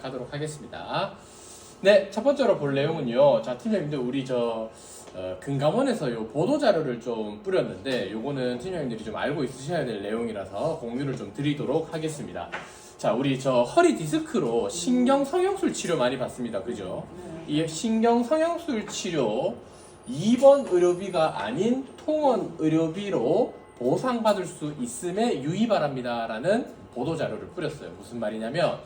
가도록 하겠습니다. 네, 첫 번째로 볼 내용은요. 자, 팀장님들 우리 금감원에서 요 보도 자료를 좀 뿌렸는데 요거는 팀장님들이 좀 알고 있으셔야 될 내용이라서 공유를 좀 드리도록 하겠습니다. 자, 우리 허리 디스크로 신경 성형술 치료 많이 받습니다. 그죠? 이 신경 성형술 치료 2번 의료비가 아닌 통원 의료비로 보상받을 수 있음에 유의 바랍니다 라는 보도 자료를 뿌렸어요. 무슨 말이냐면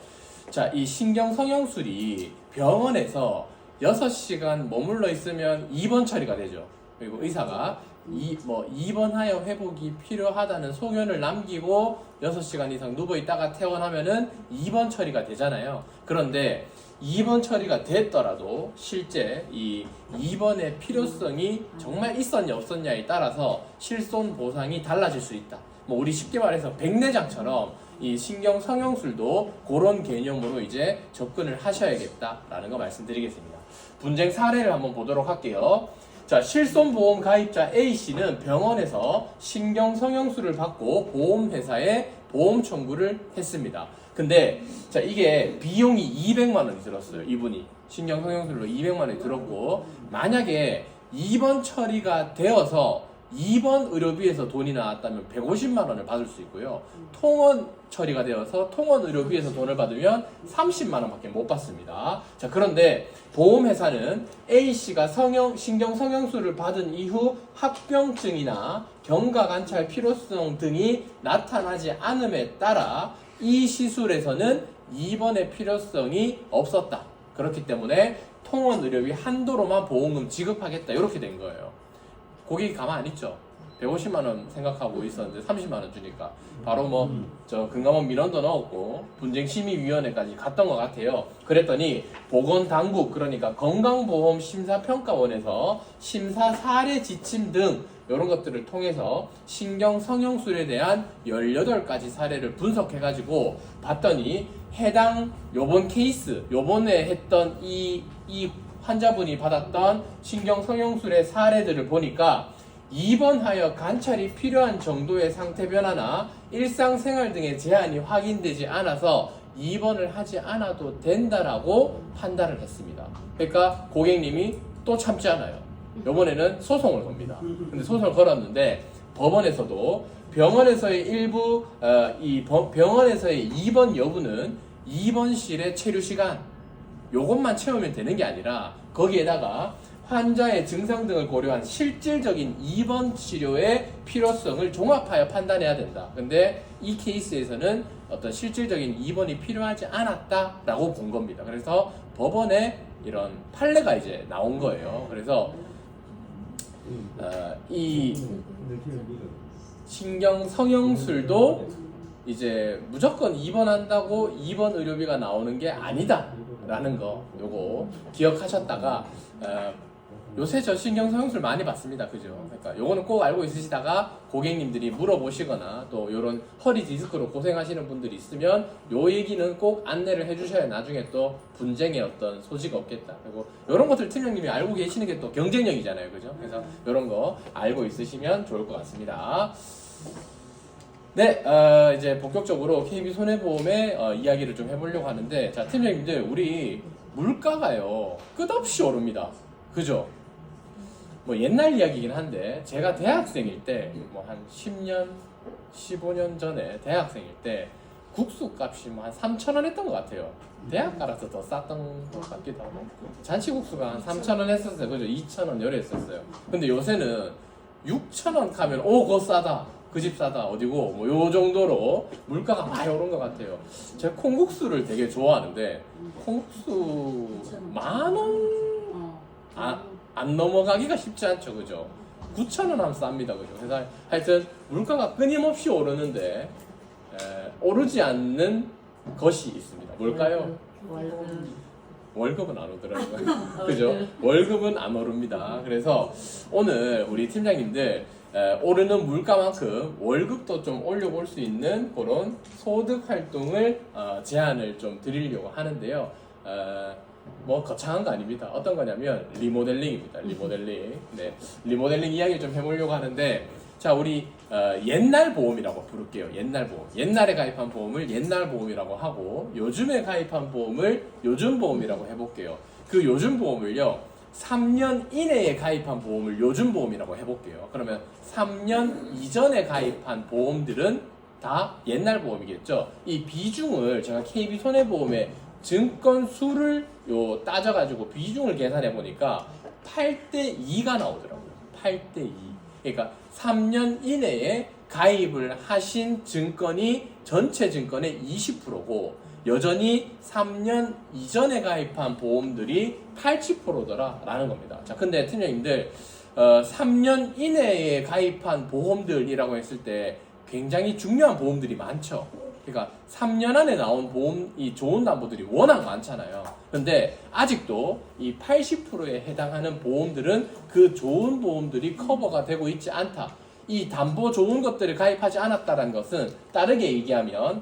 자, 이 신경 성형술이 병원에서 6시간 머물러 있으면 입원 처리가 되죠. 그리고 의사가 입원하여 회복이 필요하다는 소견을 남기고 6시간 이상 누워있다가 퇴원하면은 입원 처리가 되잖아요. 그런데 입원 처리가 됐더라도 실제 이 입원의 필요성이 정말 있었냐 없었냐에 따라서 실손 보상이 달라질 수 있다. 우리 쉽게 말해서 백내장처럼 이 신경 성형술도 그런 개념으로 이제 접근을 하셔야겠다라는 거 말씀드리겠습니다. 분쟁 사례를 한번 보도록 할게요. 자, 실손보험 가입자 A씨는 병원에서 신경 성형술을 받고 보험회사에 보험 청구를 했습니다. 근데 자, 이게 비용이 200만 원이 들었어요. 이분이 신경 성형술로 200만 원이 들었고, 만약에 입원 처리가 되어서 입원 의료비에서 돈이 나왔다면 150만 원을 받을 수 있고요. 통원 처리가 되어서 통원 의료비에서 돈을 받으면 30만 원밖에 못 받습니다. 자, 그런데 보험회사는 A씨가 신경 성형술을 받은 이후 합병증이나 경과관찰 필요성 등이 나타나지 않음에 따라 이 시술에서는 입원의 필요성이 없었다. 그렇기 때문에 통원 의료비 한도로만 보험금 지급하겠다. 이렇게 된 거예요. 고객이 가만 안 있죠. 150만 원 생각하고 있었는데 30만 원 주니까 바로 금감원 민원도 넣었고 분쟁심의위원회까지 갔던 것 같아요. 그랬더니 보건당국, 그러니까 건강보험심사평가원에서 심사 사례 지침 등 이런 것들을 통해서 신경 성형술에 대한 18가지 사례를 분석해가지고 봤더니 해당 요번 케이스, 요번에 했던 이 환자분이 받았던 신경 성형술의 사례들을 보니까 입원하여 관찰이 필요한 정도의 상태 변화나 일상생활 등의 제한이 확인되지 않아서 입원을 하지 않아도 된다라고 판단을 했습니다. 그러니까 고객님이 또 참지 않아요. 이번에는 소송을 겁니다. 근데 소송을 걸었는데 법원에서도 병원에서의 병원에서의 입원 여부는 입원실의 체류 시간 요것만 채우면 되는 게 아니라 거기에다가 환자의 증상 등을 고려한 실질적인 입원 치료의 필요성을 종합하여 판단해야 된다. 근데 이 케이스에서는 어떤 실질적인 입원이 필요하지 않았다라고 본 겁니다. 그래서 법원에 이런 판례가 이제 나온 거예요. 그래서 이 신경 성형술도 이제 무조건 입원한다고 입원 의료비가 나오는 게 아니다 라는 거 요거 기억하셨다가 요새 저 신경 성형술 많이 받습니다. 그죠? 그러니까 요거는 꼭 알고 있으시다가 고객님들이 물어보시거나 또 요런 허리 디스크로 고생하시는 분들이 있으면 요 얘기는 꼭 안내를 해주셔야 나중에 또 분쟁의 어떤 소지가 없겠다. 그리고 요런 것들 팀장님이 알고 계시는 게 또 경쟁력이잖아요. 그죠? 그래서 요런 거 알고 있으시면 좋을 것 같습니다. 네, 이제 본격적으로 KB손해보험의 이야기를 좀 해보려고 하는데, 자, 팀장님들, 우리 물가가요, 끝없이 오릅니다. 그죠? 옛날 이야기이긴 한데, 제가 대학생일 때, 한 10년, 15년 전에 대학생일 때, 국수 값이 한 3,000원 했던 것 같아요. 대학 가라서 더 쌌던 것 같기도 하고. 잔치국수가 한 3,000원 했었어요. 그죠? 2,000원 열에 했었어요. 근데 요새는 6,000원 가면, 그거 싸다. 그 집 싸다 어디고 요 정도로 물가가 많이 오른 것 같아요. 제가 콩국수를 되게 좋아하는데 콩국수 10,000원 안 넘어가기가 쉽지 않죠. 그죠? 9,000원 하면 쌉니다. 그죠? 그래서 하여튼 물가가 끊임없이 오르는데 오르지 않는 것이 있습니다. 뭘까요? 월급은 안 오더라고요. 그죠? 월급은 안 오릅니다. 그래서 오늘 우리 팀장님들 오르는 물가만큼 월급도 좀 올려볼 수 있는 그런 소득 활동을 제안을 좀 드리려고 하는데요. 거창한 거 아닙니다. 어떤 거냐면 리모델링입니다. 리모델링. 네, 리모델링 이야기 좀 해보려고 하는데 자, 우리 옛날 보험이라고 부를게요. 옛날 보험. 옛날에 가입한 보험을 옛날 보험이라고 하고, 요즘에 가입한 보험을 요즘 보험이라고 해볼게요. 그 요즘 보험을요, 3년 이내에 가입한 보험을 요즘 보험이라고 해볼게요. 그러면 3년 이전에 가입한 보험들은 다 옛날 보험이겠죠. 이 비중을 제가 KB손해보험의 증권 수를 따져가지고 비중을 계산해 보니까 8대 2가 나오더라고요. 8대 2. 그러니까 3년 이내에 가입을 하신 증권이 전체 증권의 20%고, 여전히 3년 이전에 가입한 보험들이 80%더라라는 겁니다. 자, 근데 팀장님들 3년 이내에 가입한 보험들이라고 했을 때 굉장히 중요한 보험들이 많죠. 그러니까 3년 안에 나온 보험이 좋은 담보들이 워낙 많잖아요. 근데 아직도 이 80%에 해당하는 보험들은 그 좋은 보험들이 커버가 되고 있지 않다. 이 담보 좋은 것들을 가입하지 않았다는 것은 다르게 얘기하면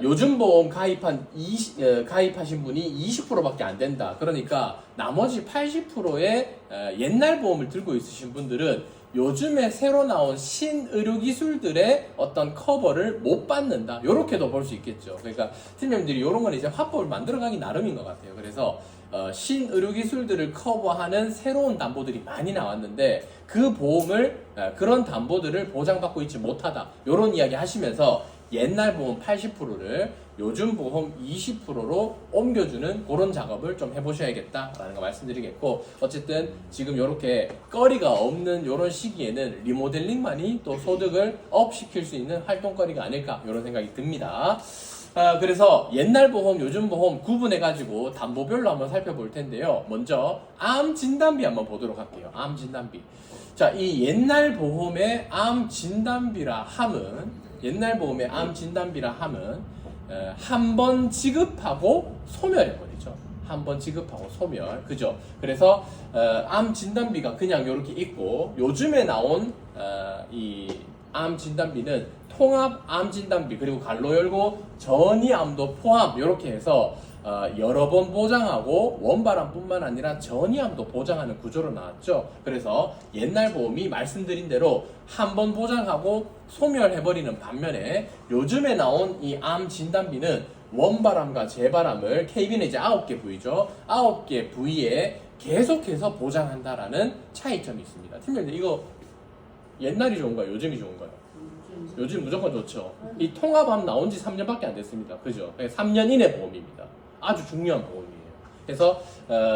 요즘 보험 가입하신 분이 20%밖에 안 된다. 그러니까 나머지 80%의 옛날 보험을 들고 있으신 분들은 요즘에 새로 나온 신의료 기술들의 어떤 커버를 못 받는다. 요렇게도 볼 수 있겠죠. 그러니까 팀장님들이 요런 건 이제 화법을 만들어가기 나름인 것 같아요. 그래서 신의료 기술들을 커버하는 새로운 담보들이 많이 나왔는데 그 보험을 그런 담보들을 보장받고 있지 못하다. 요런 이야기 하시면서 옛날 보험 80%를 요즘 보험 20%로 옮겨주는 그런 작업을 좀 해보셔야겠다라는 거 말씀드리겠고, 어쨌든 지금 이렇게 거리가 없는 이런 시기에는 리모델링만이 또 소득을 업 시킬 수 있는 활동거리가 아닐까 이런 생각이 듭니다. 그래서 옛날 보험, 요즘 보험 구분해가지고 담보별로 한번 살펴볼 텐데요. 먼저 암 진단비 한번 보도록 할게요. 암 진단비. 자, 이 옛날 보험의 암 진단비라 함은 옛날 보험의 암 진단비라 함은 한 번 지급하고 소멸해버리죠. 한 번 지급하고 소멸. 그죠? 그래서 암 진단비가 그냥 이렇게 있고, 요즘에 나온 이 암 진단비는 통합 암 진단비, 그리고 갈로 열고 전이암도 포함, 이렇게 해서 여러 번 보장하고 원바람뿐만 아니라 전이암도 보장하는 구조로 나왔죠. 그래서 옛날 보험이 말씀드린 대로 한 번 보장하고 소멸해버리는 반면에 요즘에 나온 이 암 진단비는 원바람과 재바람을, KB는 이제 9개 부위죠. 9개 부위에 계속해서 보장한다라는 차이점이 있습니다. 팀장님, 이거 옛날이 좋은가요? 요즘이 좋은가요? 요즘 무조건 좋죠. 이 통합암 나온 지 3년밖에 안 됐습니다. 그죠? 3년 이내 보험입니다. 아주 중요한 보험이에요. 그래서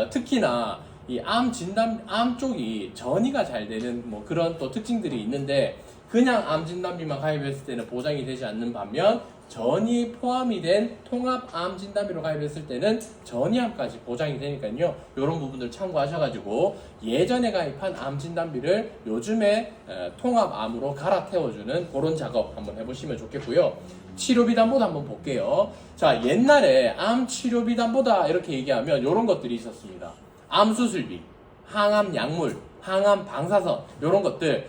특히나 이 암 진단, 암 쪽이 전이가 잘 되는 뭐 그런 또 특징들이 있는데, 그냥 암 진단비만 가입했을 때는 보장이 되지 않는 반면 전이 포함이 된 통합 암 진단비로 가입했을 때는 전이암까지 보장이 되니까요. 이런 부분들 참고하셔가지고 예전에 가입한 암 진단비를 요즘에 통합암으로 갈아태워주는 그런 작업 한번 해보시면 좋겠고요. 치료비 담보도 한번 볼게요. 자, 옛날에 암 치료비 담보다 이렇게 얘기하면 이런 것들이 있었습니다. 암 수술비, 항암 약물, 항암 방사선, 이런 것들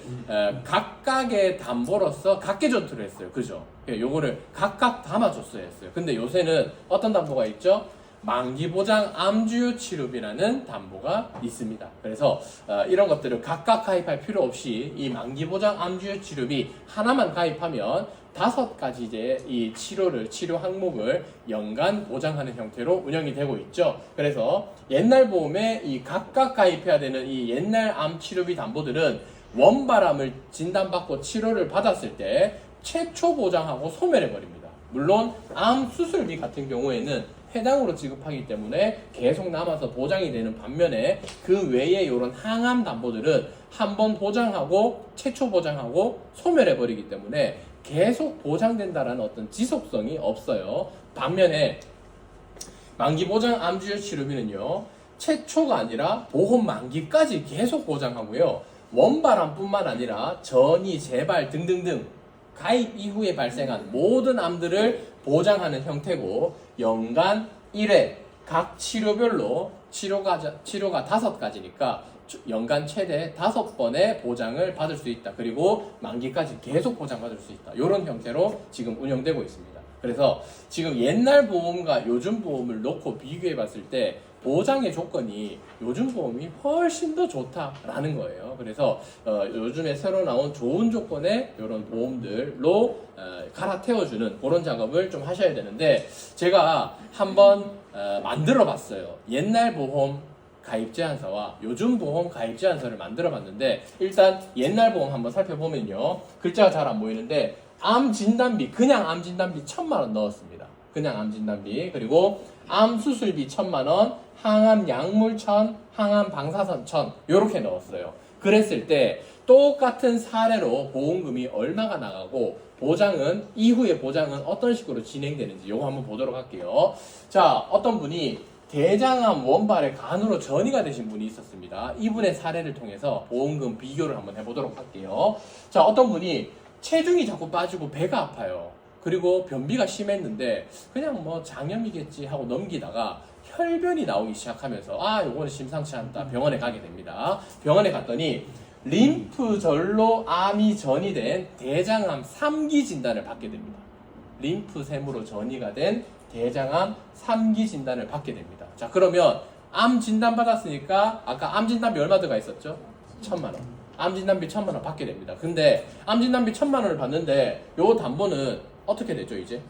각각의 담보로서 각계 전투를 했어요. 그죠? 요거를 각각 담아줬어야 했어요. 근데 요새는 어떤 담보가 있죠? 만기보장 암주요 치료비라는 담보가 있습니다. 그래서 이런 것들을 각각 가입할 필요 없이 이 만기보장 암주요 치료비 하나만 가입하면 5가지 이제 이 치료 항목을 연간 보장하는 형태로 운영이 되고 있죠. 그래서 옛날 보험에 이 각각 가입해야 되는 이 옛날 암 치료비 담보들은 원바람을 진단받고 치료를 받았을 때 최초 보장하고 소멸해버립니다. 물론 암 수술비 같은 경우에는 해당으로 지급하기 때문에 계속 남아서 보장이 되는 반면에 그 외에 이런 항암 담보들은 한 번 보장하고 최초 보장하고 소멸해버리기 때문에 계속 보장된다라는 어떤 지속성이 없어요. 반면에 만기보장 암주요 치료비는요, 최초가 아니라 보험 만기까지 계속 보장하고요, 원바람뿐만 아니라 전이, 재발 등등등 가입 이후에 발생한 모든 암들을 보장하는 형태고, 연간 1회 각 치료별로 치료가 5가지니까 연간 최대 5번의 보장을 받을 수 있다. 그리고 만기까지 계속 보장받을 수 있다. 이런 형태로 지금 운영되고 있습니다. 그래서 지금 옛날 보험과 요즘 보험을 놓고 비교해 봤을 때 보장의 조건이 요즘 보험이 훨씬 더 좋다라는 거예요. 그래서 요즘에 새로 나온 좋은 조건의 이런 보험들로 갈아태워주는 그런 작업을 좀 하셔야 되는데, 제가 한번 만들어 봤어요. 옛날 보험 가입 제한서와 요즘 보험 가입 제한서를 만들어 봤는데, 일단 옛날 보험 한번 살펴보면요, 글자가 잘 안 보이는데 암 진단비, 그냥 암 진단비 1,000만 원 넣었습니다. 그냥 암 진단비. 그리고 암 수술비 1,000만 원, 항암 약물 1,000, 항암 방사선 1,000 요렇게 넣었어요. 그랬을 때 똑같은 사례로 보험금이 얼마가 나가고 보장은, 이후의 보장은 어떤 식으로 진행되는지 요거 한번 보도록 할게요. 자, 어떤 분이 대장암 원발에 간으로 전이가 되신 분이 있었습니다. 이분의 사례를 통해서 보험금 비교를 한번 해보도록 할게요. 자, 어떤 분이 체중이 자꾸 빠지고 배가 아파요. 그리고 변비가 심했는데 그냥 뭐 장염이겠지 하고 넘기다가 혈변이 나오기 시작하면서 요거는 심상치 않다, 병원에 가게 됩니다. 병원에 갔더니 림프절로 암이 전이된 대장암 3기 진단을 받게 됩니다. 림프샘으로 전이가 된 대장암 3기 진단을 받게 됩니다. 자, 그러면 암 진단 받았으니까 아까 암 진단비 얼마 들어가 있었죠? 1,000만 원. 암 진단비 1,000만 원 받게 됩니다. 근데 암 진단비 1,000만 원을 받는데 요 담보는 어떻게 되죠? 이제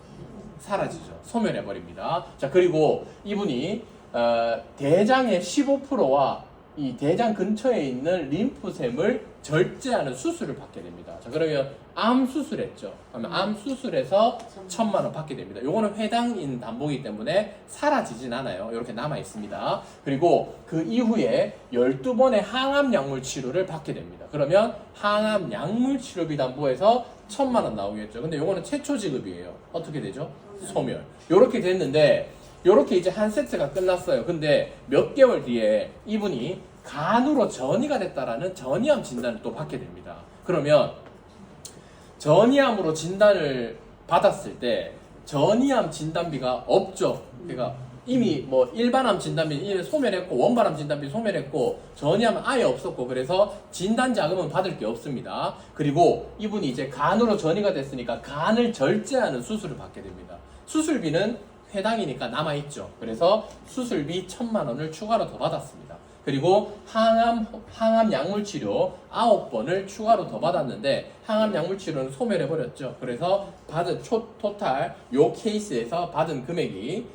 사라지죠. 소멸해 버립니다. 자, 그리고 이분이 대장의 15%와 이 대장 근처에 있는 림프샘을 절제하는 수술을 받게 됩니다. 자, 그러면 암 수술했죠. 그러면 암 수술에서 1,000만 원 받게 됩니다. 요거는 회당인 담보이기 때문에 사라지진 않아요. 이렇게 남아 있습니다. 그리고 그 이후에 12번의 항암 약물 치료를 받게 됩니다. 그러면 항암 약물 치료비 담보에서 1,000만 원 나오겠죠. 근데 요거는 최초 지급이에요. 어떻게 되죠? 소멸. 요렇게 됐는데, 요렇게 이제 한 세트가 끝났어요. 근데 몇 개월 뒤에 이분이 간으로 전이가 됐다라는 전이암 진단을 또 받게 됩니다. 그러면 전이암으로 진단을 받았을 때 전이암 진단비가 없죠. 그러니까 이미 뭐 일반암 진단비 이미 소멸했고, 원발암 진단비 소멸했고, 전이암은 아예 없었고, 그래서 진단 자금은 받을 게 없습니다. 그리고 이분이 이제 간으로 전이가 됐으니까 간을 절제하는 수술을 받게 됩니다. 수술비는 회당이니까 남아있죠. 그래서 수술비 1,000만 원을 추가로 더 받았습니다. 그리고 항암 약물 치료 9번을 추가로 더 받았는데, 항암 약물 치료는 소멸해버렸죠. 그래서 받은 토탈 요 케이스에서 받은 금액이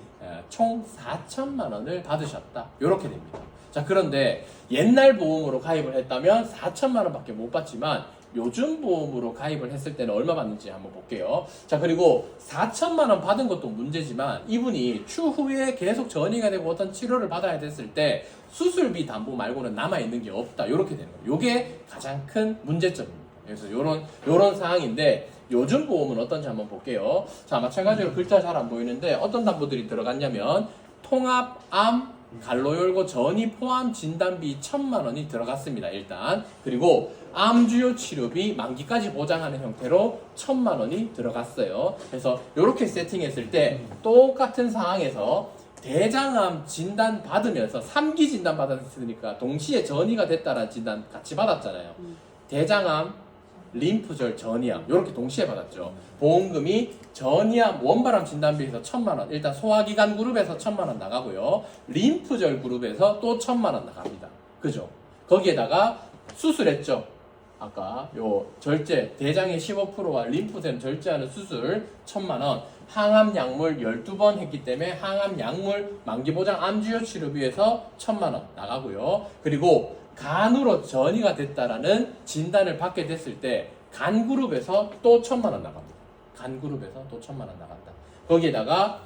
총 4,000만 원을 받으셨다. 요렇게 됩니다. 자, 그런데 옛날 보험으로 가입을 했다면 4,000만 원밖에 못 받지만 요즘 보험으로 가입을 했을 때는 얼마 받는지 한번 볼게요. 자, 그리고 4,000만 원 받은 것도 문제지만 이분이 추후에 계속 전이가 되고 어떤 치료를 받아야 됐을 때 수술비 담보 말고는 남아있는 게 없다. 이렇게 되는 거예요. 이게 가장 큰 문제점입니다. 그래서 요런 상황인데, 요즘 보험은 어떤지 한번 볼게요. 자, 마찬가지로 글자 잘 안 보이는데 어떤 담보들이 들어갔냐면 통합, 암, 갈로 열고 전이 포함 진단비 1,000만 원이 들어갔습니다. 일단. 그리고 암주요 치료비 만기까지 보장하는 형태로 1,000만 원이 들어갔어요. 그래서 이렇게 세팅했을 때 똑같은 상황에서 대장암 진단 받으면서 3기 진단 받았으니까 동시에 전이가 됐다라는 진단 같이 받았잖아요. 대장암, 림프절, 전이암 이렇게 동시에 받았죠. 보험금이 전이암 원발암 진단비에서 1,000만 원, 일단 소화기관 그룹에서 1,000만 원 나가고요. 림프절 그룹에서 또 1,000만 원 나갑니다. 그죠? 거기에다가 수술했죠. 아까 요 절제, 대장의 15%와 림프샘 절제하는 수술 1,000만 원, 항암 약물 12번 했기 때문에 항암 약물 만기보장 암주요 치료비에서 1,000만 원 나가고요. 그리고 간으로 전이가 됐다라는 진단을 받게 됐을 때 간 그룹에서 또 1,000만 원 나갑니다. 간 그룹에서 또 1,000만 원 나간다. 거기에다가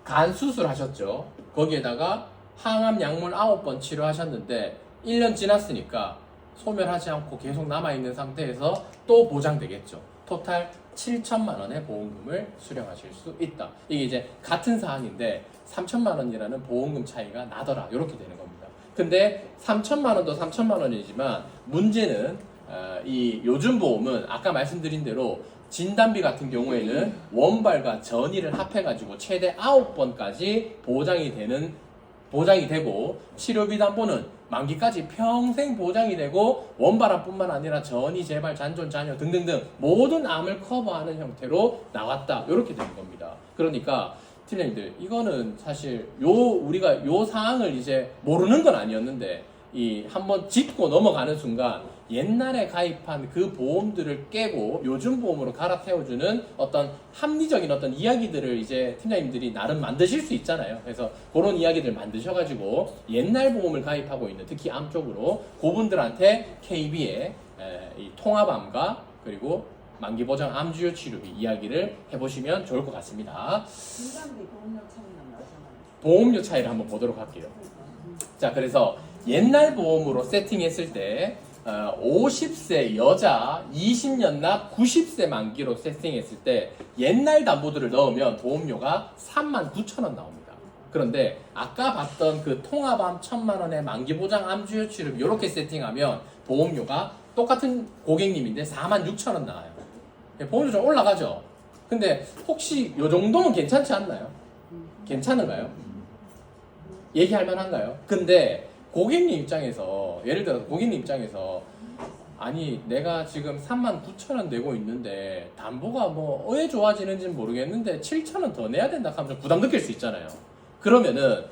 간 수술하셨죠. 거기에다가 항암 약물 9번 치료하셨는데 1년 지났으니까 소멸하지 않고 계속 남아있는 상태에서 또 보장되겠죠. 토탈 7,000만 원의 보험금을 수령하실 수 있다. 이게 이제 같은 사항인데 3,000만 원이라는 보험금 차이가 나더라. 이렇게 되는 겁니다. 근데 3,000만 원도 3,000만 원이지만 문제는 이 요즘 보험은 아까 말씀드린 대로 진단비 같은 경우에는 원발과 전이를 합해가지고 최대 9번까지 보장이 되고, 치료비 담보는 만기까지 평생 보장이 되고, 원발암뿐만 아니라 전이, 재발, 잔존, 잔여 등등등 모든 암을 커버하는 형태로 나왔다. 이렇게 되는 겁니다. 그러니까 팀장님들 이거는 사실 우리가 요 사항을 이제 모르는 건 아니었는데 이 한번 짚고 넘어가는 순간 옛날에 가입한 그 보험들을 깨고 요즘 보험으로 갈아태워주는 어떤 합리적인 어떤 이야기들을 이제 팀장님들이 나름 만드실 수 있잖아요. 그래서 그런 이야기들 만드셔가지고 옛날 보험을 가입하고 있는 특히 암 쪽으로 그분들한테 KB의 이 통합암과 그리고 만기보장 암주요 치료비 이야기를 해보시면 좋을 것 같습니다. 보험료 차이를 한번 보도록 할게요. 자, 그래서 옛날 보험으로 세팅했을 때 50세 여자 20년 납 90세 만기로 세팅했을 때 옛날 담보들을 넣으면 보험료가 39,000원 나옵니다. 그런데 아까 봤던 그 통합암 1,000만원의 만기보장 암주요 치료비 이렇게 세팅하면 보험료가 똑같은 고객님인데 46,000원 나와요. 보험료 좀 올라가죠. 근데 혹시 요 정도면 괜찮지 않나요? 괜찮은가요? 얘기할 만한가요? 근데 고객님 입장에서 예를 들어서 고객님 입장에서 아니 내가 지금 39,000원 내고 있는데 담보가 뭐 왜 좋아지는지는 모르겠는데 7,000원 더 내야 된다 하면 부담 느낄 수 있잖아요. 그러면은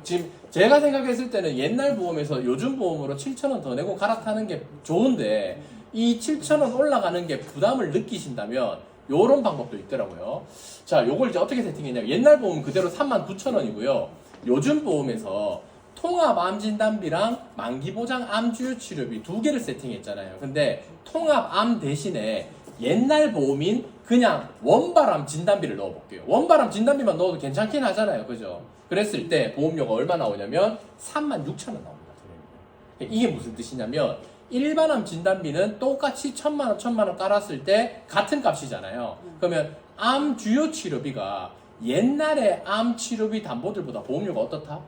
지금 제가 생각했을 때는 옛날 보험에서 요즘 보험으로 7,000원 더 내고 갈아타는 게 좋은데 이 7,000원 올라가는 게 부담을 느끼신다면 요런 방법도 있더라고요. 자, 요걸 이제 어떻게 세팅했냐면 옛날 보험 그대로 39,000원이고요. 요즘 보험에서 통합암 진단비랑 만기보장 암주요 치료비 두 개를 세팅했잖아요. 근데 통합암 대신에 옛날 보험인 그냥 원발암 진단비를 넣어볼게요. 원발암 진단비만 넣어도 괜찮긴 하잖아요. 그죠? 그랬을 때 보험료가 얼마 나오냐면 36,000원 나옵니다. 이게 무슨 뜻이냐면 일반암 진단비는 똑같이 1,000만원, 1,000만원 깔았을 때 같은 값이잖아요. 그러면 암 주요 치료비가 옛날에 암 치료비 담보들보다 보험료가 어떻다?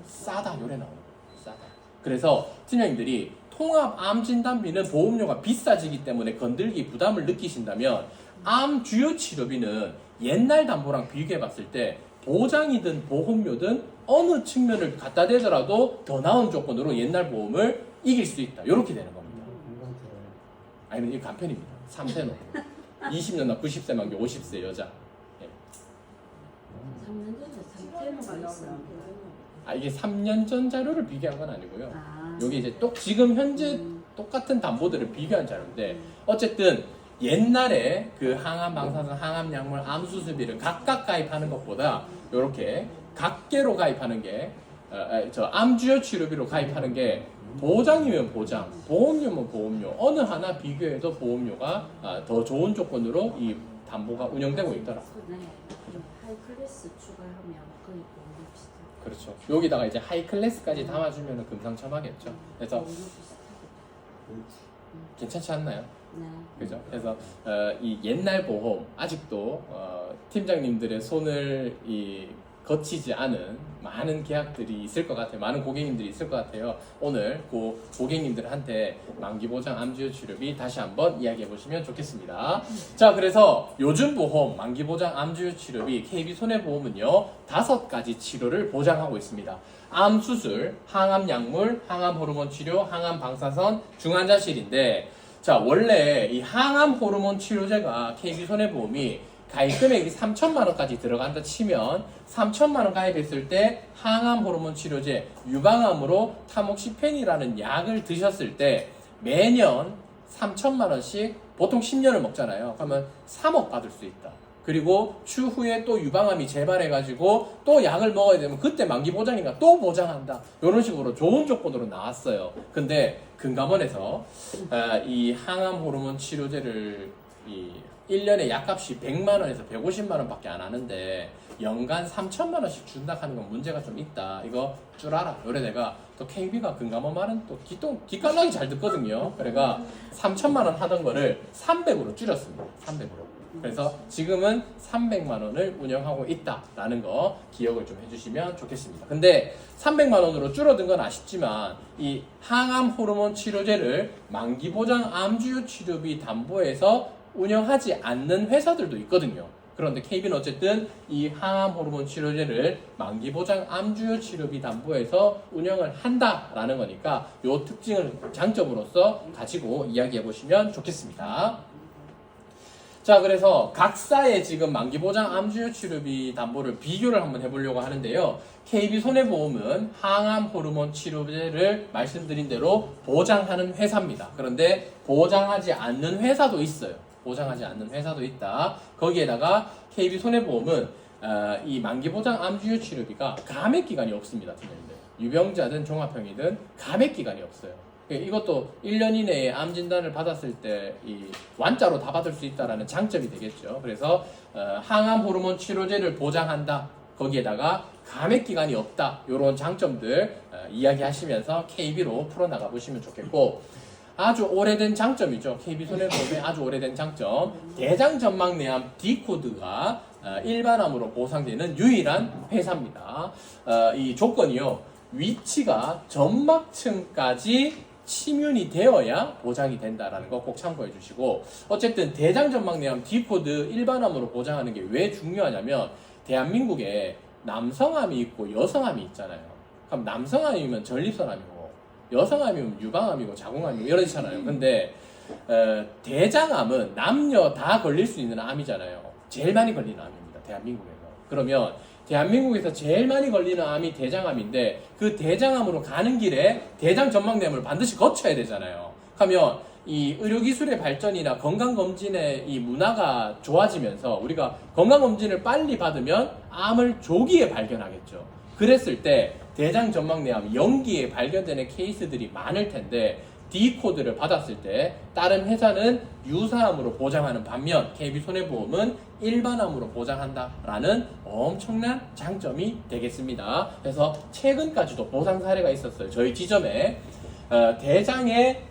싸다. 요래 나오는 거예요. 싸다. 그래서 팀장님들이 통합 암 진단비는 보험료가 비싸지기 때문에 건들기 부담을 느끼신다면 암 주요 치료비는 옛날 담보랑 비교해 봤을 때 보장이든 보험료든 어느 측면을 갖다 대더라도 더 나은 조건으로 옛날 보험을 이길 수 있다. 이렇게 되는 겁니다. 아니면 이게 간편입니다. 3세노 20년 나 90세 만기 50세 여자. 예. 3년 전에 3세노가 있었는데 이게 3년 전 자료를 비교한 건 아니고요. 여기 이제 지금 현재 똑같은 담보들을 비교한 자료인데 어쨌든 옛날에 그 항암 방사선, 항암 약물, 암 수술비를 각각 가입하는 것보다 이렇게 각계로 가입하는 게 암 주요 치료비로 가입하는 게 보장이면 보장, 보험료면 보험료 어느 하나 비교해도 보험료가 더 좋은 조건으로 이 담보가 운영되고 있더라. 네, 좀 하이클래스 추가하면 거의 보험료 비슷해요. 그렇죠. 여기다가 이제 하이 클래스까지 담아주면 금상첨화겠죠. 그래서 보험료 비슷하겠다. 괜찮지 않나요? 네. 그죠? 그래서 이 옛날 보험 아직도 팀장님들의 손을 거치지 않은 많은 계약들이 있을 것 같아요. 많은 고객님들이 있을 것 같아요. 오늘 그 고객님들한테 만기보장 암주요 치료비 다시 한번 이야기해 보시면 좋겠습니다. 자, 그래서 요즘 보험 만기보장 암주요 치료비 KB손해보험은요 5가지 치료를 보장하고 있습니다. 암 수술, 항암 약물, 항암 호르몬 치료, 항암 방사선, 중환자실인데 자, 원래 이 항암 호르몬 치료제가 KB손해보험이 가입 금액이 3,000만원까지 들어간다 치면 3,000만원 가입했을 때 항암 호르몬 치료제 유방암으로 타목시펜이라는 약을 드셨을 때 매년 3,000만원씩 보통 10년을 먹잖아요. 그러면 3억 받을 수 있다. 그리고 추후에 또 유방암이 재발해가지고 또 약을 먹어야 되면 그때 만기 보장이니까 또 보장한다. 이런 식으로 좋은 조건으로 나왔어요. 근데 금감원에서 이 항암 호르몬 치료제를 1년에 약값이 100만원에서 150만원 밖에 안 하는데 연간 3,000만원씩 준다 하는 건 문제가 좀 있다. 이거 줄 알아. 요래 내가 또 KB가 금감원 말은 또 기깔나게 잘 듣거든요. 그래가 3,000만원 하던 거를 300으로 줄였습니다. 300으로. 그래서 지금은 300만원을 운영하고 있다라는 거 기억을 좀 해주시면 좋겠습니다. 근데 300만원으로 줄어든 건 아쉽지만 이 항암 호르몬 치료제를 만기보장 암주요 치료비 담보에서 운영하지 않는 회사들도 있거든요. 그런데 KB는 어쨌든 이 항암 호르몬 치료제를 만기보장 암주요 치료비 담보에서 운영을 한다라는 거니까 이 특징을 장점으로서 가지고 이야기해 보시면 좋겠습니다. 자, 그래서 각사의 지금 만기보장 암주요 치료비 담보를 비교를 한번 해보려고 하는데요. KB손해보험은 항암 호르몬 치료제를 말씀드린 대로 보장하는 회사입니다. 그런데 보장하지 않는 회사도 있어요. 보장하지 않는 회사도 있다. 거기에다가 KB손해보험은 이 만기보장 암주요 치료비가 감액기간이 없습니다. 팀장님들. 유병자든 종합형이든 감액기간이 없어요. 이것도 1년 이내에 암 진단을 받았을 때 이 완자로 다 받을 수 있다는 장점이 되겠죠. 그래서 항암 호르몬 치료제를 보장한다. 거기에다가 감액 기간이 없다. 이런 장점들 이야기하시면서 KB로 풀어나가 보시면 좋겠고, 아주 오래된 장점이죠. KB손해보험의 아주 오래된 장점. 대장전막내암 D코드가 일반암으로 보상되는 유일한 회사입니다. 이 조건이요. 위치가 점막층까지 침윤이 되어야 보장이 된다라는 거 꼭 참고해 주시고, 어쨌든 대장전막내암 D코드 일반암으로 보장하는 게 왜 중요하냐면, 대한민국에 남성암이 있고 여성암이 있잖아요. 그럼 남성암이면 전립선암이고 여성암이면 유방암이고 자궁암이고 이러잖아요. 근데 대장암은 남녀 다 걸릴 수 있는 암이잖아요. 제일 많이 걸리는 암입니다. 대한민국에서. 그러면 대한민국에서 제일 많이 걸리는 암이 대장암인데, 그 대장암으로 가는 길에 대장전막내암을 반드시 거쳐야 되잖아요. 그러면 이 의료기술의 발전이나 건강검진의 이 문화가 좋아지면서 우리가 건강검진을 빨리 받으면 암을 조기에 발견하겠죠. 그랬을 때 대장전막내암 연기에 발견되는 케이스들이 많을 텐데, D코드를 받았을 때 다른 회사는 유사암으로 보장하는 반면 KB손해보험은 일반암으로 보장한다라는 엄청난 장점이 되겠습니다. 그래서 최근까지도 보상 사례가 있었어요. 저희 지점에 대장의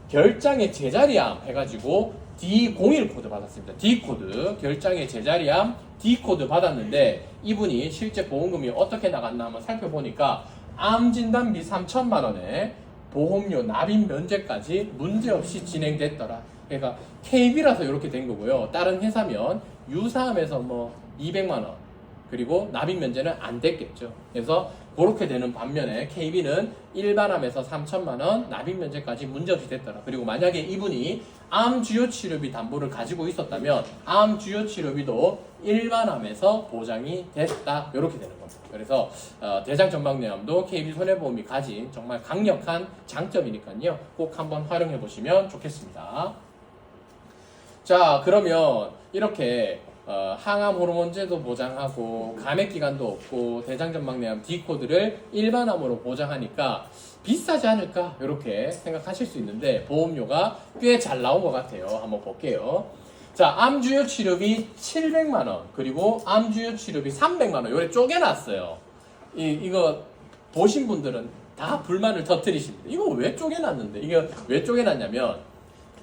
결장의 제자리암 해가지고 D01 코드 받았습니다. D코드, 결장의 제자리암 D코드 받았는데, 이분이 실제 보험금이 어떻게 나갔나 한번 살펴보니까 암 진단비 3천만 원에 보험료 납입 면제까지 문제없이 진행됐더라. 그러니까 KB라서 이렇게 된 거고요. 다른 회사면 유사암에서 뭐 200만 원, 그리고 납입 면제는 안 됐겠죠. 그래서 그렇게 되는 반면에 KB는 일반암에서 3천만 원, 납입 면제까지 문제없이 됐더라. 그리고 만약에 이분이 암 주요 치료비 담보를 가지고 있었다면 암 주요 치료비도 일반암에서 보장이 됐다. 이렇게 되는 겁니다. 그래서 대장전막내암도 KB손해보험이 가진 정말 강력한 장점이니까요. 꼭 한번 활용해 보시면 좋겠습니다. 자, 그러면 이렇게 항암 호르몬제도 보장하고 감액 기간도 없고 대장전막내암 D코드를 일반암으로 보장하니까 비싸지 않을까 이렇게 생각하실 수 있는데, 보험료가 꽤 잘 나온 것 같아요. 한번 볼게요. 자, 암주요 치료비 700만 원, 그리고 암주요 치료비 300만 원 요래 쪼개놨어요. 이거 보신 분들은 다 불만을 터뜨리십니다. 이거 왜 쪼개놨는데? 이거 왜 쪼개놨냐면,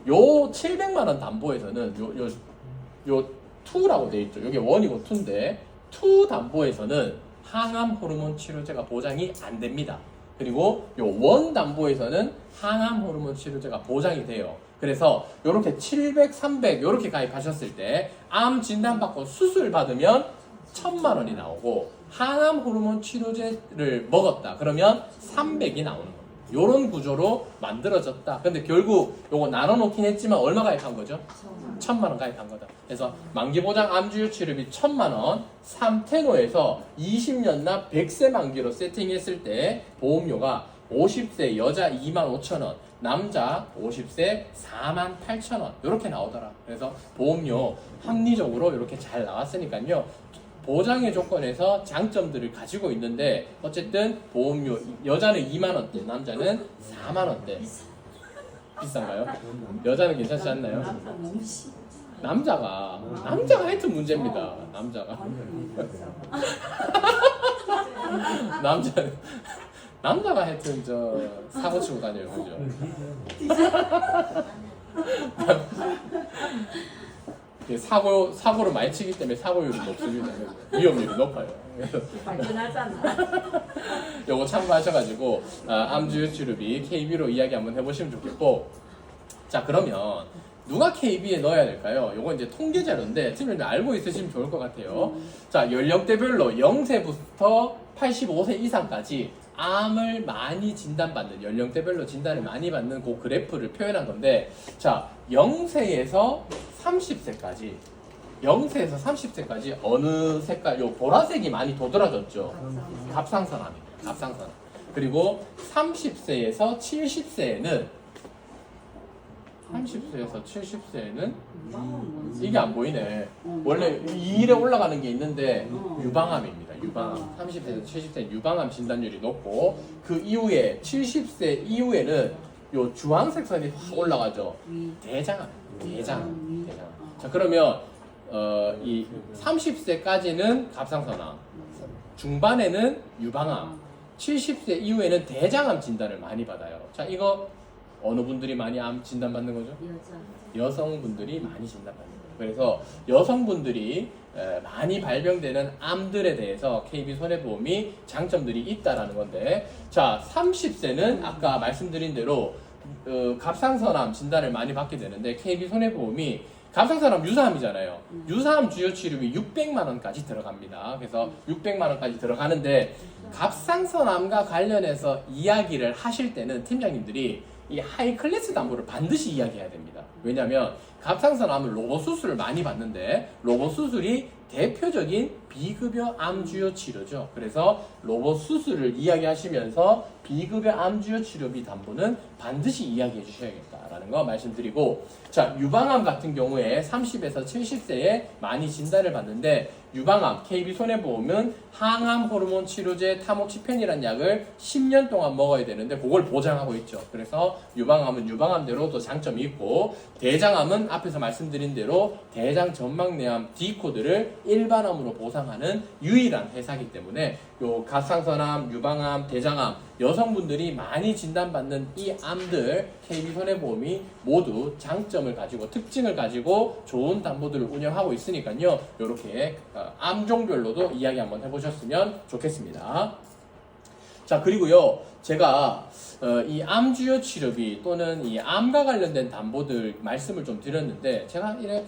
요 700만 원 담보에서는 요 2라고 돼 있죠. 이게 1이고 2인데 2 담보에서는 항암 호르몬 치료제가 보장이 안 됩니다. 그리고 요 1 담보에서는 항암 호르몬 치료제가 보장이 돼요. 그래서 요렇게 700, 300 요렇게 가입하셨을 때 암 진단받고 수술 받으면 1,000만 원이 나오고, 항암 호르몬 치료제를 먹었다 그러면 300이 나오는 겁니다. 요런 구조로 만들어졌다. 근데 결국 요거 나눠놓긴 했지만 얼마 가입한 거죠? 1,000만 원 가입한 거다. 그래서 만기보장 암주요 치료비 1,000만 원, 3테노에서 20년 납 100세 만기로 세팅했을 때 보험료가 50세 여자 25,000원, 남자 50세 48,000원 이렇게 나오더라. 그래서 보험료 합리적으로 이렇게 잘 나왔으니까요. 보장의 조건에서 장점들을 가지고 있는데, 어쨌든 보험료 여자는 2만 원대, 남자는 4만 원대. 비싼가요? 여자는 괜찮지 않나요? 남자가 하여튼 문제입니다. 남자가 하여튼 사고 치고 다녀요. 그죠? 사고를 많이 치기 때문에 사고율이 높습니다. 위험률이 높아요. 발전하잖아. 요거 참고하셔가지고 암주요 치료비 KB로 이야기 한번 해보시면 좋겠고, 자, 그러면 누가 KB에 넣어야 될까요? 요거 이제 통계 자료인데 팀장님 알고 있으시면 좋을 것 같아요. 자, 연령대별로 0세부터 85세 이상까지 암을 많이 진단받는, 연령대별로 진단을 많이 받는 그 그래프를 표현한 건데, 자, 0세에서 30세까지, 0세에서 30세까지 어느 색깔, 요 보라색이 많이 도드라졌죠. 갑상선암입니다. 갑상선암. 그리고 30세에서 70세에는 30세에서 70세에는 이게 안 보이네. 원래 2일에 올라가는 게 있는데 유방암입니다. 유방암. 30세에서 70세 유방암 진단율이 높고, 그 이후에 70세 이후에는 요 주황색 선이 확 올라가죠. 대장암. 대장암. 자, 그러면 이 30세까지는 갑상선암, 중반에는 유방암, 70세 이후에는 대장암 진단을 많이 받아요. 자, 이거 어느 분들이 많이 암 진단받는 거죠? 여성분들이 많이 진단받는 거예요. 그래서 여성분들이 많이 발병되는 암들에 대해서 KB손해보험이 장점들이 있다라는 건데, 자, 30세는 아까 말씀드린 대로 갑상선암 진단을 많이 받게 되는데, KB손해보험이 갑상선암 유사암이잖아요. 유사암 주요 치료비 600만 원까지 들어갑니다. 그래서 600만 원까지 들어가는데, 갑상선암과 관련해서 이야기를 하실 때는 팀장님들이 이 하이 클래스 담보를 반드시 이야기해야 됩니다. 왜냐하면 갑상선암은 로봇 수술을 많이 받는데, 로봇 수술이 대표적인 비급여 암 주요 치료죠. 그래서 로봇 수술을 이야기하시면서 비급여 암 주요 치료비 담보는 반드시 이야기해 주셔야겠다라는 거 말씀드리고, 자, 유방암 같은 경우에 30에서 70세에 많이 진단을 받는데, 유방암, KB손해보험은 항암 호르몬 치료제 타모ksi펜이라는 약을 10년 동안 먹어야 되는데 그걸 보장하고 있죠. 그래서 유방암은 유방암대로 또 장점이 있고, 대장암은 앞에서 말씀드린 대로 대장 전막내암 D코드를 일반암으로 보상하는 유일한 회사이기 때문에 요 갑상선암, 유방암, 대장암, 여성분들이 많이 진단받는 이 암들 KB손해보험이 모두 장점을 가지고 특징을 가지고 좋은 담보들을 운영하고 있으니까요. 이렇게 암종별로도 이야기 한번 해보셨으면 좋겠습니다. 자, 그리고요, 제가 이 암주요 치료비 또는 이 암과 관련된 담보들 말씀을 좀 드렸는데, 제가 이래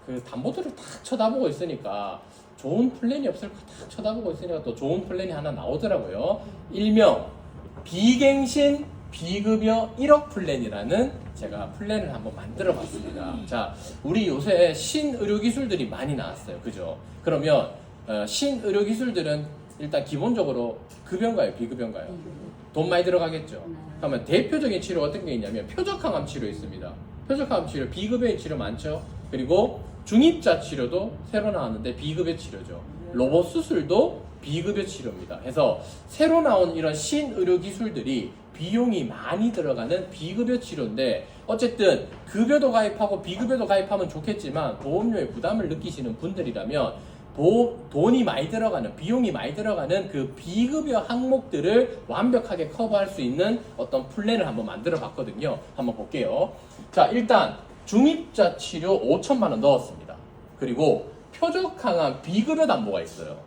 그 담보들을 다 쳐다보고 있으니까 좋은 플랜이 없을까 다 쳐다보고 있으니까 또 좋은 플랜이 하나 나오더라고요. 일명 비갱신 비급여 1억 플랜이라는 제가 플랜을 한번 만들어 봤습니다. 자, 우리 요새 신의료기술들이 많이 나왔어요. 그죠? 그러면 신의료기술들은 일단 기본적으로 급여인가요? 비급여인가요? 돈 많이 들어가겠죠? 그러면 대표적인 치료 어떤 게 있냐면 표적항암 치료 있습니다. 표적항암 치료 비급여인 치료 많죠? 그리고 중입자 치료도 새로 나왔는데 비급여 치료죠. 로봇 수술도 비급여 치료입니다. 그래서 새로 나온 이런 신의료 기술들이 비용이 많이 들어가는 비급여 치료인데, 어쨌든 급여도 가입하고 비급여도 가입하면 좋겠지만 보험료의 부담을 느끼시는 분들이라면 돈이 많이 들어가는, 비용이 많이 들어가는 그 비급여 항목들을 완벽하게 커버할 수 있는 어떤 플랜을 한번 만들어 봤거든요. 한번 볼게요. 자, 일단 중입자 치료 5천만 원 넣었습니다. 그리고 표적항암 비급여 담보가 있어요.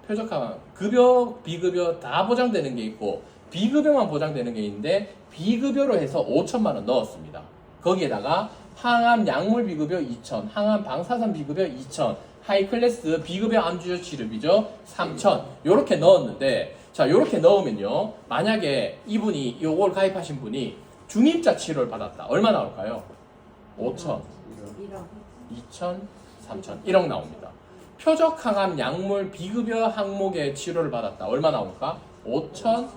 표적항암 급여, 비급여 다 보장되는 게 있고 비급여만 보장되는 게 있는데, 비급여로 해서 5천만 원 넣었습니다. 거기에다가 항암 약물 비급여 2천, 항암 방사선 비급여 2천, 하이클래스 비급여 암주요 치료비죠 3천, 요렇게 넣었는데, 자, 요렇게 넣으면요, 만약에 이분이 요걸 가입하신 분이 중입자 치료를 받았다. 얼마 나올까요? 5천, 2천, 3천, 1억 나옵니다. 표적항암 약물 비급여 항목의 치료를 받았다. 얼마 나올까? 5천,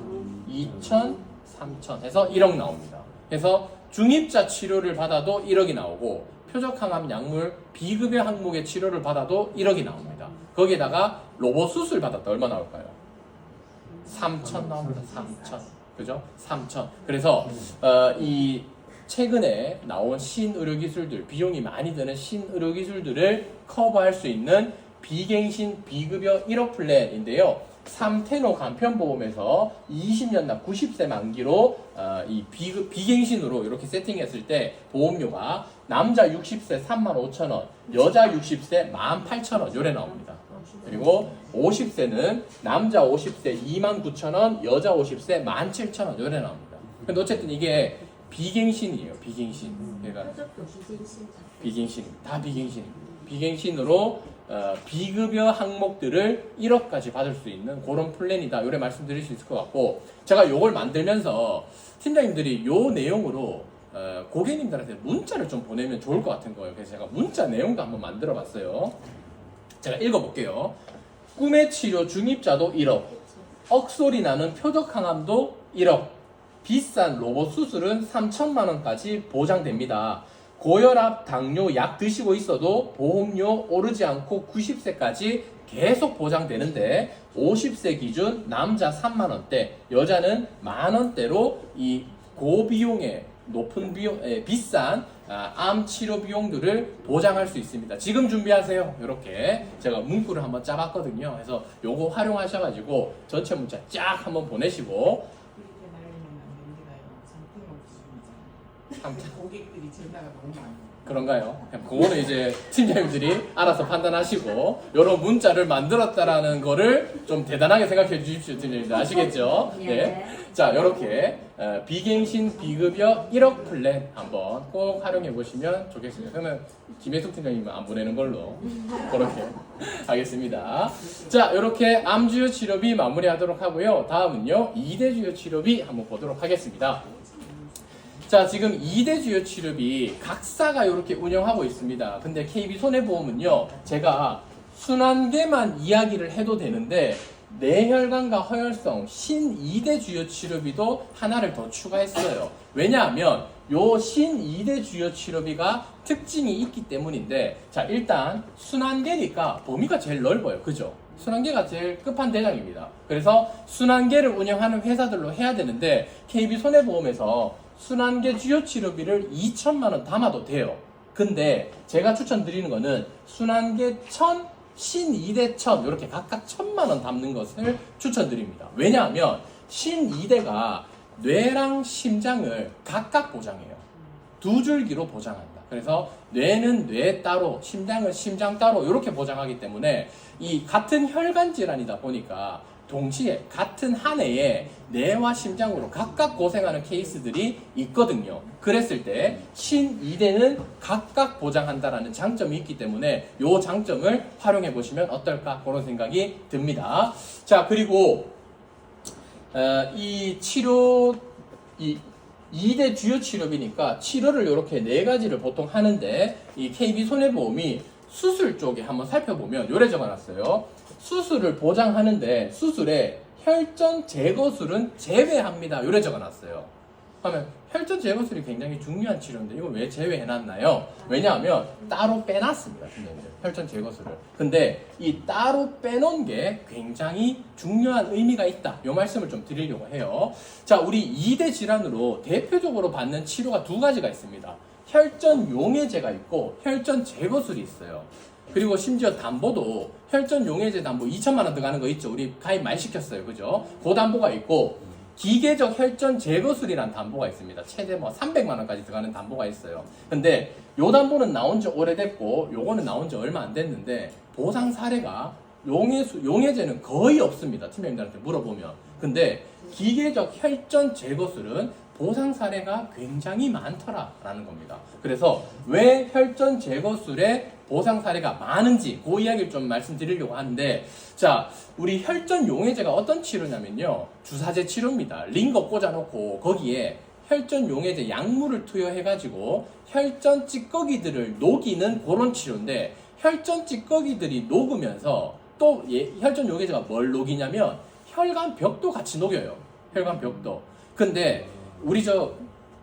2천, 3천 해서 1억 나옵니다. 그래서 중입자 치료를 받아도 1억이 나오고, 표적항암 약물 비급여 항목의 치료를 받아도 1억이 나옵니다. 거기에다가 로봇 수술 받았다. 얼마 나올까요? 3천 나옵니다. 3천. 그죠? 3천. 그래서 이 최근에 나온 신의료기술들, 비용이 많이 드는 신의료기술들을 커버할 수 있는 비갱신 비급여 1억 플랜인데요. 3테너 간편보험에서 20년 납 90세 만기로 이 비갱신으로 이렇게 세팅했을 때 보험료가 남자 60세 35,000원, 여자 60세 18,000원 요래 나옵니다. 그리고 50세는 남자 50세 29,000원, 여자 50세 17,000원 요래 나옵니다. 근데 어쨌든 이게 비갱신이에요. 비갱신. 그러니까 비갱신, 다 비갱신. 비갱신으로 비급여 항목들을 1억까지 받을 수 있는 그런 플랜이다. 요래 말씀드릴 수 있을 것 같고, 제가 요걸 만들면서 팀장님들이 요 내용으로 고객님들한테 문자를 좀 보내면 좋을 것 같은 거예요. 그래서 제가 문자 내용도 한번 만들어 봤어요. 제가 읽어볼게요. 꿈의 치료 중입자도 1억, 억소리 나는 표적 항암도 1억, 비싼 로봇 수술은 3천만 원까지 보장됩니다. 고혈압, 당뇨 약 드시고 있어도 보험료 오르지 않고 90세까지 계속 보장되는데 50세 기준 남자 3만 원대, 여자는 만 원대로 이 고비용의 높은 비용, 비싼 암 치료 비용들을 보장할 수 있습니다. 지금 준비하세요. 이렇게 제가 문구를 한번 짜봤거든요. 그래서 요거 활용하셔가지고 전체 문자 쫙 한번 보내시고 그렇게 말하면 안 됩니다. 상품 없으시잖아요. 고객들이 전화가 너무 많아요. 그런가요? 그거는 이제 팀장님들이 알아서 판단하시고 요런 문자를 만들었다라는 거를 좀 대단하게 생각해 주십시오. 팀장님들 아시겠죠? 네. 자, 요렇게 비갱신 비급여 1억 플랜 한번 꼭 활용해 보시면 좋겠습니다. 그러면 김혜숙 팀장님은 안 보내는 걸로 그렇게 하겠습니다. 자, 요렇게 암주요 치료비 마무리하도록 하고요. 다음은요 2대 주요 치료비 한번 보도록 하겠습니다. 자, 지금 2대 주요 치료비 각사가 이렇게 운영하고 있습니다. 근데 KB손해보험은요, 제가 순환계만 이야기를 해도 되는데 뇌혈관과 허혈성 신 2대 주요 치료비도 하나를 더 추가했어요. 왜냐하면 요 신 2대 주요 치료비가 특징이 있기 때문인데, 자, 일단 순환계니까 범위가 제일 넓어요. 그죠? 순환계가 제일 끝판대장입니다. 그래서 순환계를 운영하는 회사들로 해야 되는데 KB손해보험에서 순환계 주요 치료비를 2천만 원 담아도 돼요. 근데 제가 추천드리는 거는 순환계 1000, 신 2대 1000 이렇게 각각 1000만 원 담는 것을 추천드립니다. 왜냐하면 신 2대가 뇌랑 심장을 각각 보장해요. 두 줄기로 보장한다. 그래서 뇌는 뇌 따로, 심장은 심장 따로 이렇게 보장하기 때문에 이 같은 혈관 질환이다 보니까 동시에 같은 한 해에 뇌와 심장으로 각각 고생하는 케이스들이 있거든요. 그랬을 때 신 2대는 각각 보장한다라는 장점이 있기 때문에 이 장점을 활용해 보시면 어떨까 그런 생각이 듭니다. 자, 그리고 이 치료 이 2대 주요 치료비니까 치료를 이렇게 4가지를 보통 하는데 이 KB손해보험이 수술 쪽에 한번 살펴보면 요래 적어놨어요. 수술을 보장하는데 수술에 혈전 제거술은 제외합니다. 요래 적어놨어요. 그러면 혈전 제거술이 굉장히 중요한 치료인데 이걸 왜 제외해놨나요? 왜냐하면 따로 빼놨습니다. 혈전 제거술을. 근데 이 따로 빼놓은 게 굉장히 중요한 의미가 있다. 이 말씀을 좀 드리려고 해요. 자, 우리 2대 질환으로 대표적으로 받는 치료가 2가지가 있습니다. 혈전 용해제가 있고 혈전 제거술이 있어요. 그리고 심지어 담보도 혈전 용해제 담보 2천만 원 들어가는 거 있죠. 우리 가입 많이 시켰어요. 그죠? 그 담보가 있고 기계적 혈전 제거술이라는 담보가 있습니다. 최대 300만 원까지 들어가는 담보가 있어요. 근데 요 담보는 나온 지 오래됐고 요거는 나온 지 얼마 안 됐는데 보상 사례가 용해제는 거의 없습니다. 팀장님들한테 물어보면. 근데 기계적 혈전 제거술은 보상 사례가 굉장히 많더라라는 겁니다. 그래서 왜 혈전 제거술에 보상 사례가 많은지 그 이야기를 좀 말씀드리려고 하는데, 자, 우리 혈전 용해제가 어떤 치료냐면요, 주사제 치료입니다. 링거 꽂아놓고 거기에 혈전 용해제 약물을 투여해가지고 혈전 찌꺼기들을 녹이는 그런 치료인데, 혈전 찌꺼기들이 녹으면서 또 혈전 용해제가 뭘 녹이냐면 혈관 벽도 같이 녹여요. 혈관 벽도. 근데 우리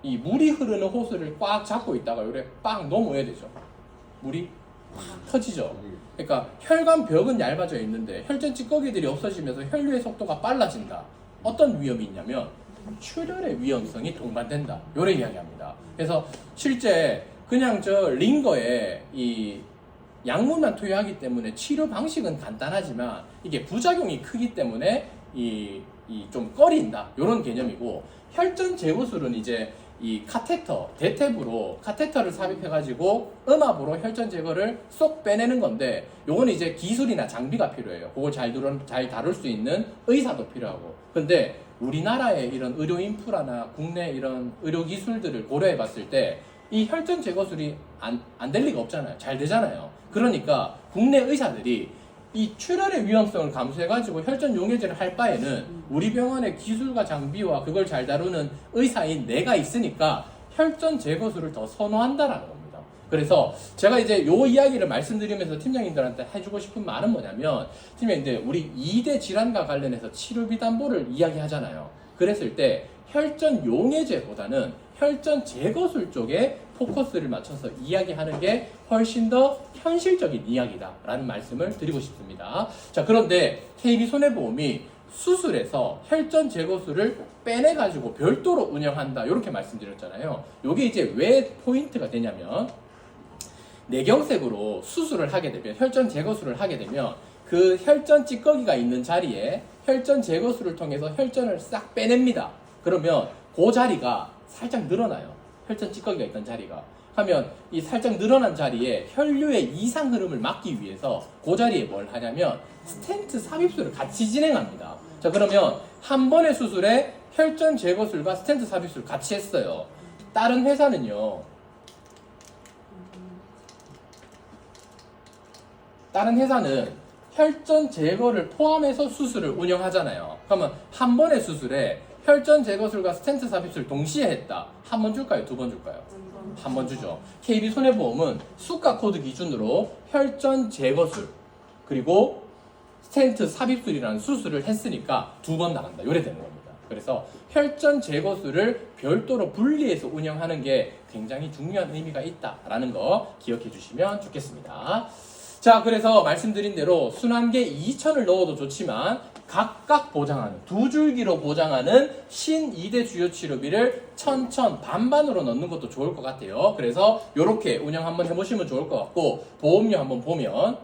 이 물이 흐르는 호스를 꽉 잡고 있다가 요래 빵 넘어야 되죠. 물이 터지죠. 그러니까 혈관 벽은 얇아져 있는데 혈전 찌꺼기들이 없어지면서 혈류의 속도가 빨라진다. 어떤 위험이 있냐면 출혈의 위험성이 동반된다. 요래 이야기합니다. 그래서 실제 그냥 링거에 이 약물만 투여하기 때문에 치료 방식은 간단하지만 이게 부작용이 크기 때문에 좀 꺼린다. 요런 개념이고, 혈전 제거술은 이제 이 카테터, 대탭으로 카테터를 삽입해가지고 음압으로 혈전 제거를 쏙 빼내는 건데, 요거는 이제 기술이나 장비가 필요해요. 그걸 잘 다룰 수 있는 의사도 필요하고. 근데 우리나라의 이런 의료 인프라나 국내 이런 의료 기술들을 고려해 봤을 때 이 혈전 제거술이 안 될 리가 없잖아요. 잘 되잖아요. 그러니까 국내 의사들이 이 출혈의 위험성을 감수해가지고 혈전 용해제를 할 바에는 우리 병원의 기술과 장비와 그걸 잘 다루는 의사인 내가 있으니까 혈전 제거술을 더 선호한다라는 겁니다. 그래서 제가 이제 요 이야기를 말씀드리면서 팀장님들한테 해주고 싶은 말은 뭐냐면, 팀장님들 우리 2대 질환과 관련해서 치료비 담보를 이야기하잖아요. 그랬을 때 혈전 용해제보다는 혈전 제거술 쪽에 포커스를 맞춰서 이야기하는 게 훨씬 더 현실적인 이야기다라는 말씀을 드리고 싶습니다. 자, 그런데 KB손해보험이 수술에서 혈전 제거술을 빼내가지고 별도로 운영한다 이렇게 말씀드렸잖아요. 이게 이제 왜 포인트가 되냐면, 뇌경색으로 수술을 하게 되면, 혈전 제거술을 하게 되면 그 혈전 찌꺼기가 있는 자리에 혈전 제거술을 통해서 혈전을 싹 빼냅니다. 그러면 그 자리가 살짝 늘어나요. 혈전 찌꺼기가 있던 자리가. 하면 이 살짝 늘어난 자리에 혈류의 이상 흐름을 막기 위해서 그 자리에 뭘 하냐면 스텐트 삽입술을 같이 진행합니다. 자, 그러면 한 번의 수술에 혈전 제거술과 스텐트 삽입술 같이 했어요. 다른 회사는요, 다른 회사는 혈전 제거를 포함해서 수술을 운영하잖아요. 그러면 한 번의 수술에 혈전 제거술과 스텐트 삽입술 동시에 했다. 한 번 줄까요? 두 번 줄까요? 한 번 주죠. KB손해보험은 수가 코드 기준으로 혈전 제거술 그리고 스텐트 삽입술이라는 수술을 했으니까 두 번 나간다. 요래 되는 겁니다. 그래서 혈전 제거술을 별도로 분리해서 운영하는 게 굉장히 중요한 의미가 있다라는 거 기억해 주시면 좋겠습니다. 자, 그래서 말씀드린 대로 순환계 2천을 넣어도 좋지만 각각 보장하는, 두 줄기로 보장하는 신 2대 주요 치료비를 1000, 반반으로 넣는 것도 좋을 것 같아요. 그래서 이렇게 운영 한번 해보시면 좋을 것 같고, 보험료 한번 보면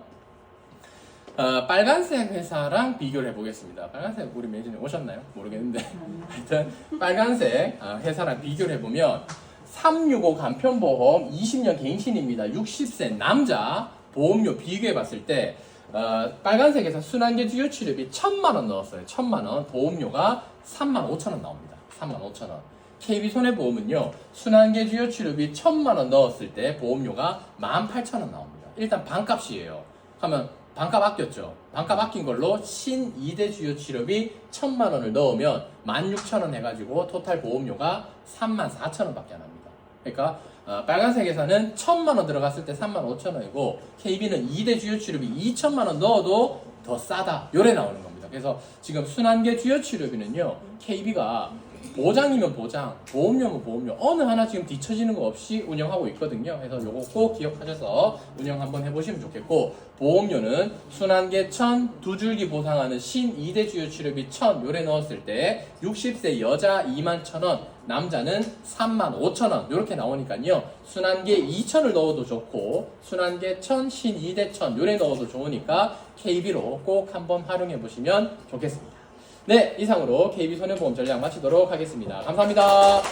빨간색 회사랑 비교를 해보겠습니다. 빨간색 우리 매니저님 오셨나요? 모르겠는데 하여튼 빨간색 회사랑 비교를 해보면 365 간편보험 20년 갱신입니다. 60세 남자 보험료 비교해봤을 때 빨간색에서 순환계 주요 치료비 1000만원 넣었어요. 1000만원. 보험료가 35,000원 나옵니다. 35,000원. KB손해보험은요, 순환계 주요 치료비 1000만원 넣었을 때 보험료가 18,000원 나옵니다. 일단 반값이에요. 하면 반값 아꼈죠. 반값 아낀 걸로 신 2대 주요 치료비 1000만원을 넣으면 16,000원 해가지고 토탈 보험료가 34,000원밖에 안 합니다. 그러니까 빨간색에서는 1000만원 들어갔을 때 35,000원이고 KB는 2대 주요 치료비 2,000만원 넣어도 더 싸다. 요래 나오는 겁니다. 그래서 지금 순환계 주요 치료비는요, KB가 보장이면 보장, 보험료면 보험료 어느 하나 지금 뒤처지는 거 없이 운영하고 있거든요. 그래서 요거 꼭 기억하셔서 운영 한번 해보시면 좋겠고, 보험료는 순환계 1000, 두 줄기 보상하는 신 2대 주요 치료비 1000 요래 넣었을 때 60세 여자 21,000원, 남자는 35,000원 요렇게 나오니까요, 순환계 2000을 넣어도 좋고 순환계 1000, 신 2대 1000 요래 넣어도 좋으니까 KB로 꼭 한번 활용해 보시면 좋겠습니다. 네, 이상으로 KB손해보험 전략 마치도록 하겠습니다. 감사합니다.